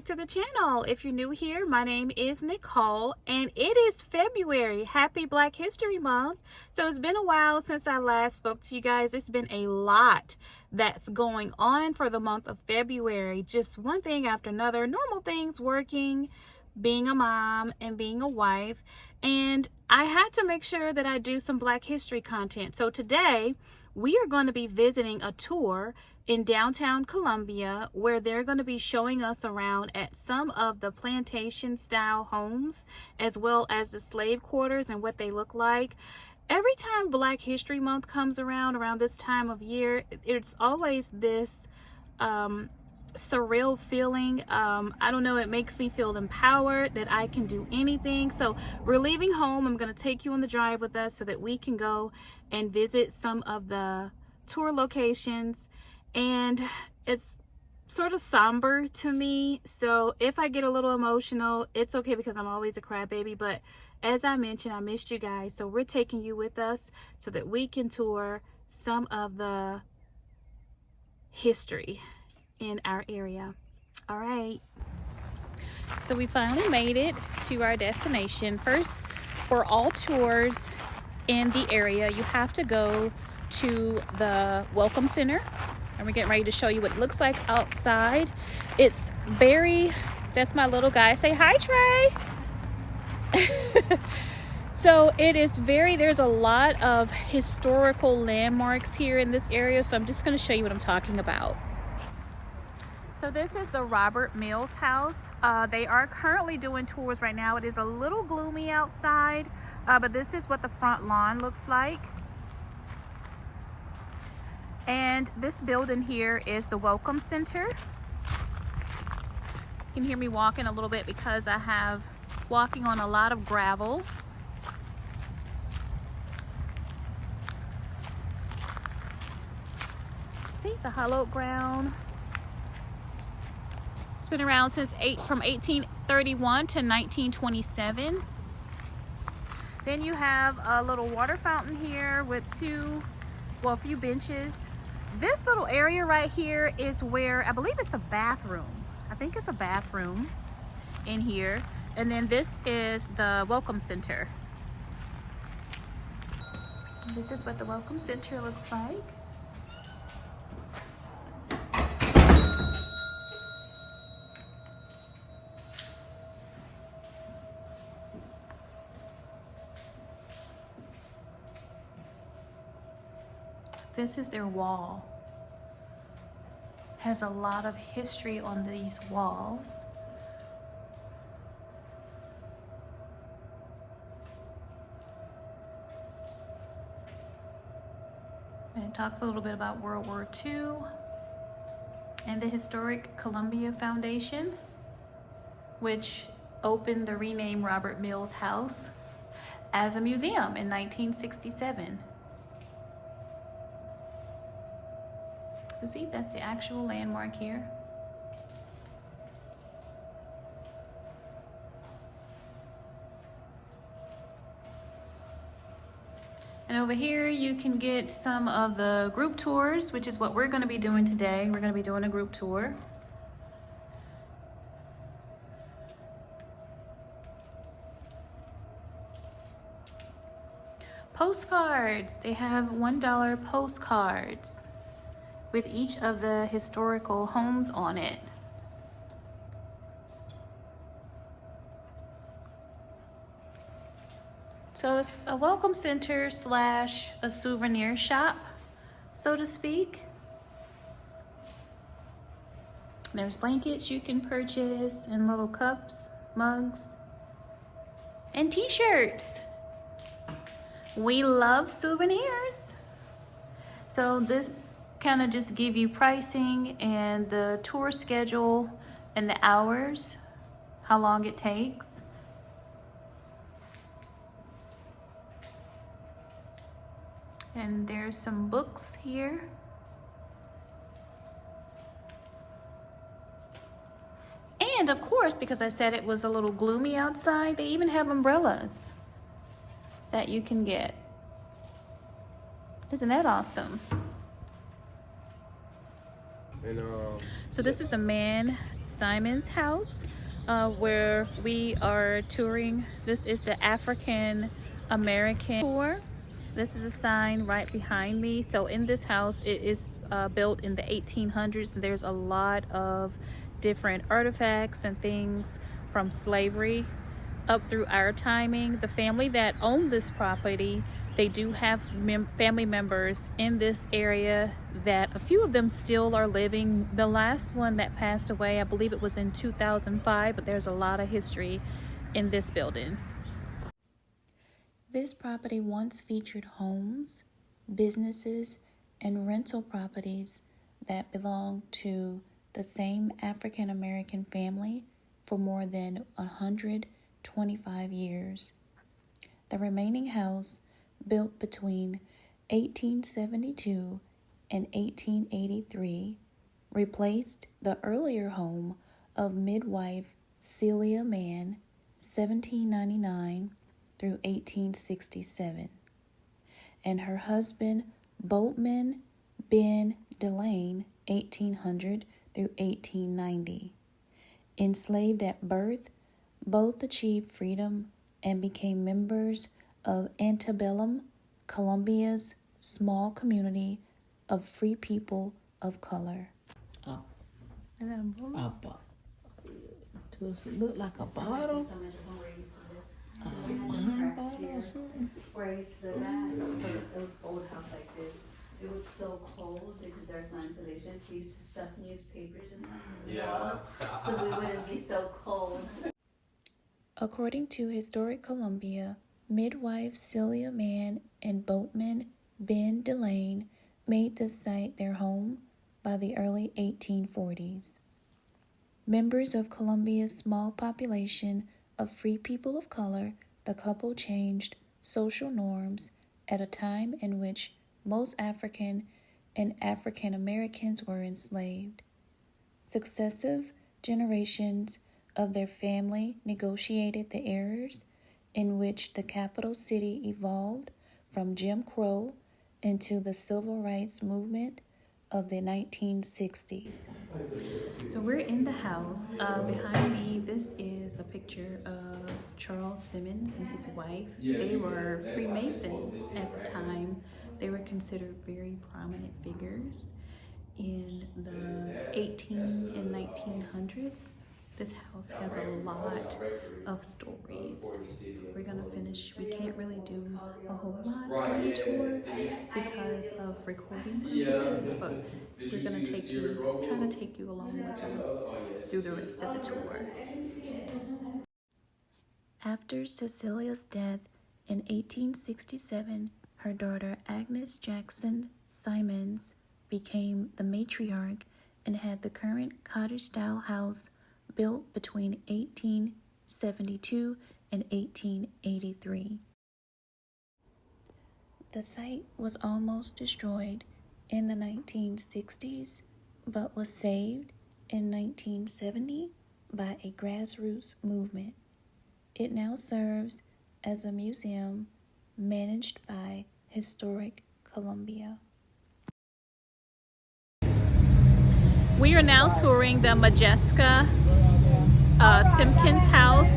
to the channel. If you're new here, my name is Nicole and it is February. Happy Black History Month. So it's been a while since I last spoke to you guys. It's been a lot that's going on for the month of February. Just one thing after another, normal things, working, being a mom and being a wife. And I had to make sure that I do some Black history content. So today we are going to be visiting a tour in downtown Columbia where they're going to be showing us around at some of the plantation style homes as well as the slave quarters and what they look like. Every time Black History Month comes around this time of year, it's always this surreal feeling. I don't know, it makes me feel empowered that I can do anything. So we're leaving home. I'm going to take you on the drive with us so that we can go and visit some of the tour locations. And it's sort of somber to me, so if I get a little emotional, it's okay because I'm always a crybaby. But as I mentioned, I missed you guys, so we're taking you with us so that we can tour some of the history in our area. All right, so we finally made it to our destination. First, for all tours in the area, you have to go to the Welcome Center, and we're getting ready to show you what it looks like outside. It's very, that's my little guy. Say hi, Trey. So it is very, there's a lot of historical landmarks here in this area, so I'm just going to show you what I'm talking about. So this is the Robert Mills house. They are currently doing tours right now. It is a little gloomy outside, but this is what the front lawn looks like. And this building here is the Welcome Center. You can hear me walking a little bit because I have walking on a lot of gravel. See the hollowed ground. It's been around since from 1831 to 1927. Then you have a little water fountain here with a few benches. This little area right here is where I believe it's a bathroom. I think it's a bathroom in here. And then this is the Welcome Center. This is what the Welcome Center looks like. This is their wall. Has a lot of history on these walls. And it talks a little bit about World War II and the historic Columbia Foundation, which opened the renamed Robert Mills House as a museum in 1967. So see, that's the actual landmark here. And over here you can get some of the group tours, which is what we're going to be doing today. We're going to be doing a group tour. Postcards. They have $1 postcards with each of the historical homes on it. So it's a welcome center slash a souvenir shop, so to speak. There's blankets you can purchase and little cups, mugs, and t-shirts. We love souvenirs. So this kind of just give you pricing and the tour schedule and the hours, how long it takes. And there's some books here. And of course, because I said it was a little gloomy outside, they even have umbrellas that you can get. Isn't that awesome? And So this is the Mann-Simons house where we are touring. This is the African American tour. This is a sign right behind me. So in this house, it is built in the 1800s. There's a lot of different artifacts and things from slavery up through our timing. The family that owned this property, they do have family members in this area that a few of them still are living. The last one that passed away, I believe it was in 2005, but there's a lot of history in this building. This property once featured homes, businesses, and rental properties that belonged to the same African American family for more than 125 years. The remaining house, built between 1872 and 1883, replaced the earlier home of midwife Celia Mann, 1799 through 1867, and her husband Boatman Ben Delane, 1800 through 1890. Enslaved at birth, both achieved freedom and became members of antebellum Columbia's small community of free people of color. Up, Is that a bullet? up. Does it look like a bottle? Wine bottle or something? Where I used to live at, it was old house like this. It was so cold because there's no insulation. We used to stuff newspapers in the wall, so we wouldn't be so cold. According to Historic Columbia, midwife Celia Mann and boatman Ben Delane made this site their home by the early 1840s. Members of Columbia's small population of free people of color, the couple changed social norms at a time in which most African and African Americans were enslaved. Successive generations of their family negotiated the eras in which the capital city evolved from Jim Crow into the civil rights movement of the 1960s. So we're in the house. Behind me, this is a picture of Charles Simmons and his wife. They were Freemasons at the time. They were considered very prominent figures in the 18 and 1900s. This house has a lot of stories. We're gonna finish. We can't really do a whole lot during the tour because of recording purposes, but we're gonna try to take you along with us through the rest of the tour. After Cecilia's death in 1867, her daughter Agnes Jackson Simons became the matriarch and had the current cottage-style house built between 1872 and 1883. The site was almost destroyed in the 1960s, but was saved in 1970 by a grassroots movement. It now serves as a museum managed by Historic Columbia. We are now touring the Modjeska Simkins house.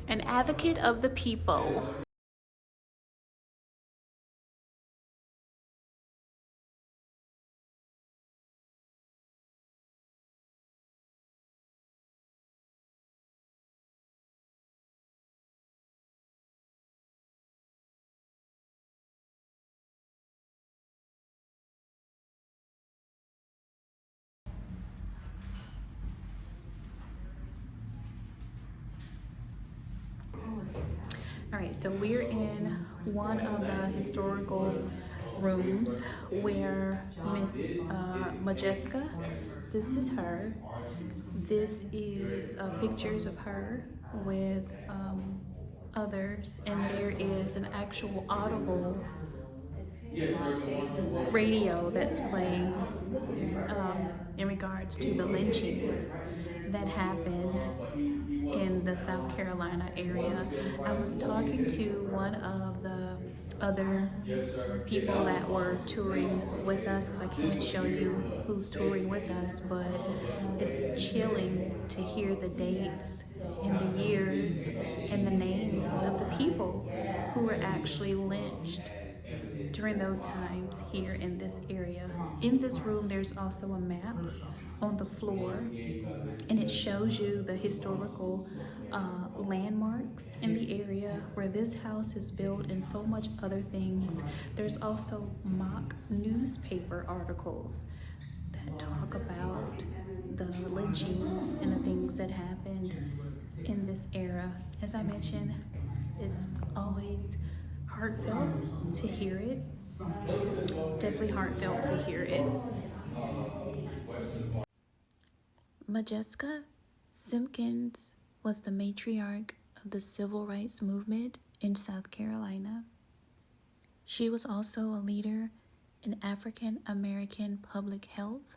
An advocate of the people. All right, so we're in one of the historical rooms where Miss Modjeska, this is her. This is pictures of her with others, and there is an actual audible radio that's playing in regards to the lynchings that happened in the South Carolina area. I was talking to one of the other people that were touring with us, because I can't show you who's touring with us, but it's chilling to hear the dates and the years and the names of the people who were actually lynched during those times here in this area. In this room, there's also a map on the floor, and it shows you the historical landmarks in the area where this house is built and so much other things. There's also mock newspaper articles that talk about the lynchings and the things that happened in this era. As I mentioned, it's always heartfelt to hear it. Definitely heartfelt to hear it. Modjeska Simkins was the matriarch of the civil rights movement in South Carolina. She was also a leader in African American public health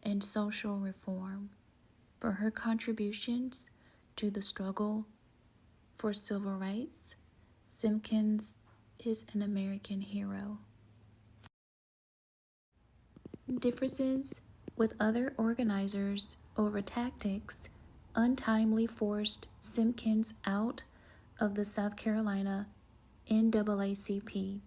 and social reform. For her contributions to the struggle for civil rights, Simkins is an American hero. Differences with other organizers over tactics untimely forced Simkins out of the South Carolina NAACP.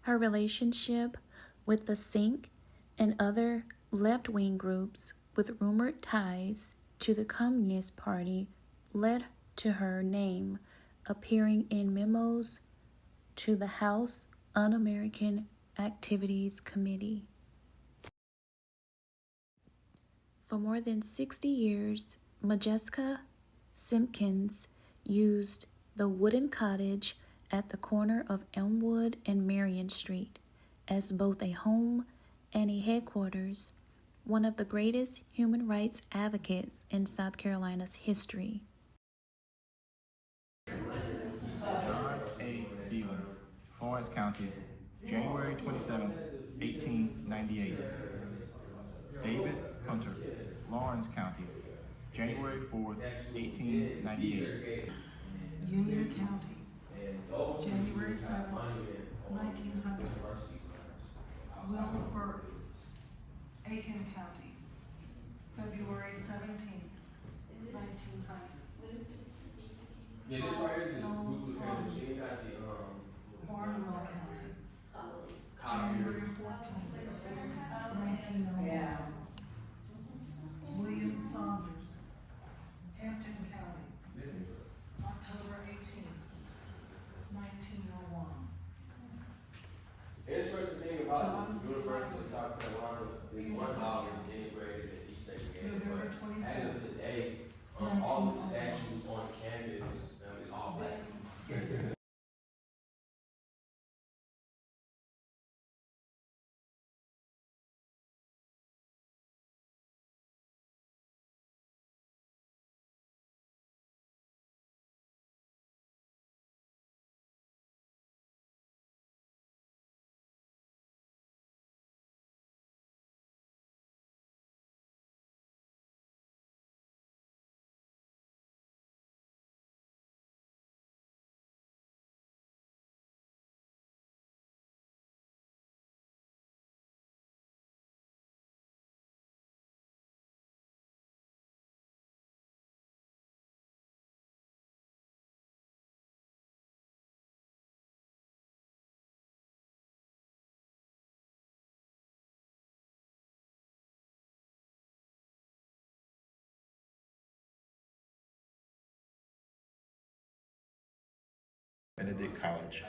Her relationship with the Sink and other left-wing groups with rumored ties to the Communist Party led to her name appearing in memos to the House Un-American Activities Committee. For more than 60 years, Modjeska Simkins used the wooden cottage at the corner of Elmwood and Marion Street as both a home and a headquarters, one of the greatest human rights advocates in South Carolina's history. John A. Beeler, Florence County, January 27, 1898. David Hunter, Lawrence County, January 4th, 1898. Union County, January 7th, 1900. Will Burtz, Aiken County, February 17th, 1900. Yeah, this right here is the Charles Google Holmes, She ain't got the Barnwell County, copy. January 14th, 1901. William Saunders, Hampton County, October 18th, 1901. Interesting thing about the University of South Carolina is one hall is integrated in each segregated, November but 24th. as of today, all of the statues on campus is all black. Benedict College,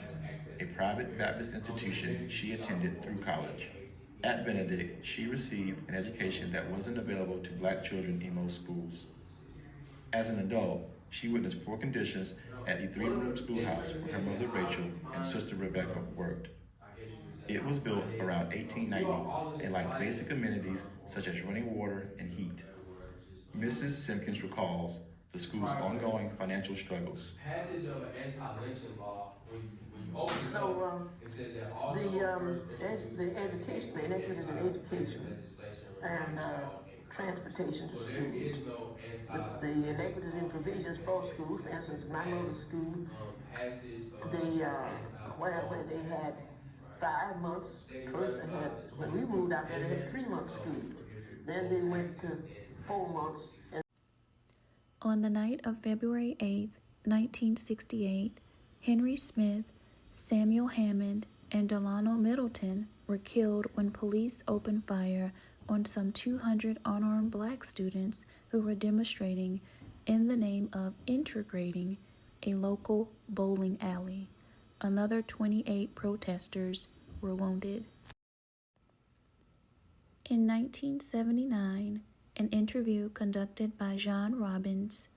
a private Baptist institution she attended through college. At Benedict, she received an education that wasn't available to black children in most schools. As an adult, she witnessed poor conditions at the three-room schoolhouse where her mother Rachel and sister Rebecca worked. It was built around 1890 and lacked basic amenities such as running water and heat. Mrs. Simkins recalls the school's ongoing financial struggles. Passage of an anti-lynching law, when you open it So, up, it says that all the education, the inequities in education and transportation to so schools. there is no The inequities in provisions for schools, for instance, my mother's school, passage of where they had 5 months, first they had, when we moved out there, they had 3 months school. Then they went to 4 months. On the night of February 8th, 1968, Henry Smith, Samuel Hammond, and Delano Middleton were killed when police opened fire on some 200 unarmed black students who were demonstrating in the name of integrating a local bowling alley. Another 28 protesters were wounded. In 1979, an interview conducted by John Robbins,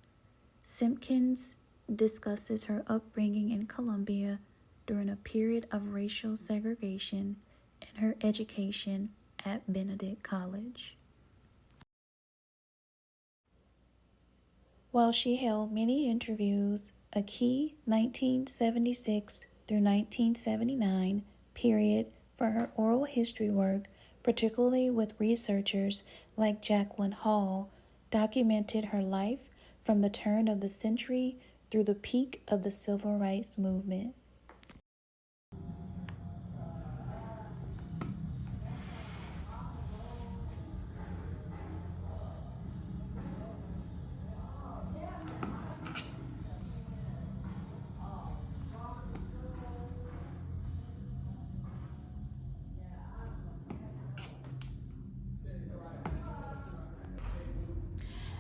Simkins discusses her upbringing in Columbia during a period of racial segregation and her education at Benedict College. While she held many interviews, a key 1976 through 1979 period for her oral history work, particularly with researchers like Jacqueline Hall, documented her life from the turn of the century through the peak of the civil rights movement.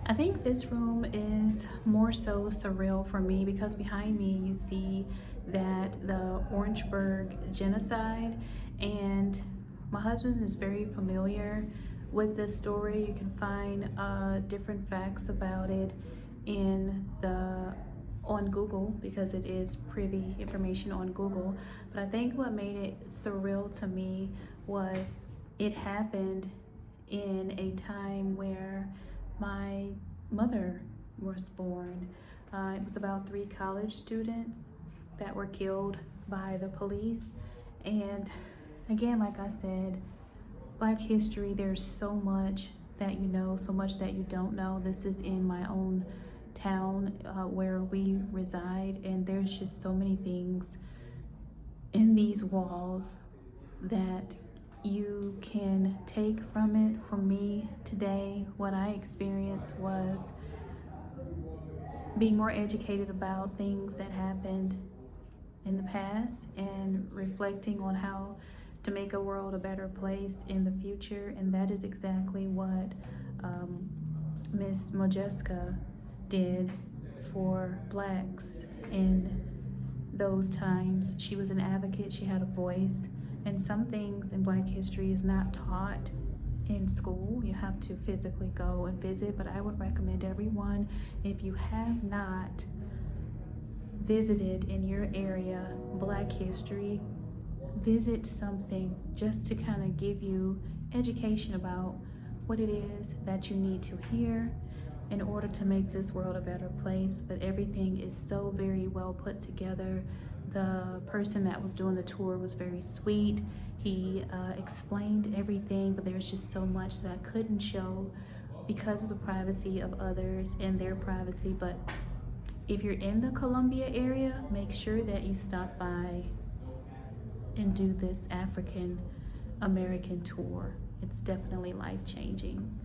I think this room is more so surreal for me because behind me you see that the Orangeburg genocide, and my husband is very familiar with this story. You can find different facts about it on Google because it is privy information on Google. But I think what made it surreal to me was it happened in a time where my mother was born. It was about 3 college students that were killed by the police. And again, like I said, Black history, there's so much that you know, so much that you don't know. This is in my own town where we reside, and there's just so many things in these walls that you can take from it. For me today, what I experienced was being more educated about things that happened in the past and reflecting on how to make a world a better place in the future. And that is exactly what Miss Modjeska did for Blacks in those times. She was an advocate, she had a voice, and some things in Black history is not taught in school. You have to physically go and visit, but I would recommend everyone, if you have not visited in your area Black history, visit something just to kind of give you education about what it is that you need to hear in order to make this world a better place. But everything is so very well put together. The person that was doing the tour was very sweet. He explained everything, but there's just so much that I couldn't show because of the privacy of others and their privacy. But if you're in the Columbia area, make sure that you stop by and do this African American tour. It's definitely life-changing.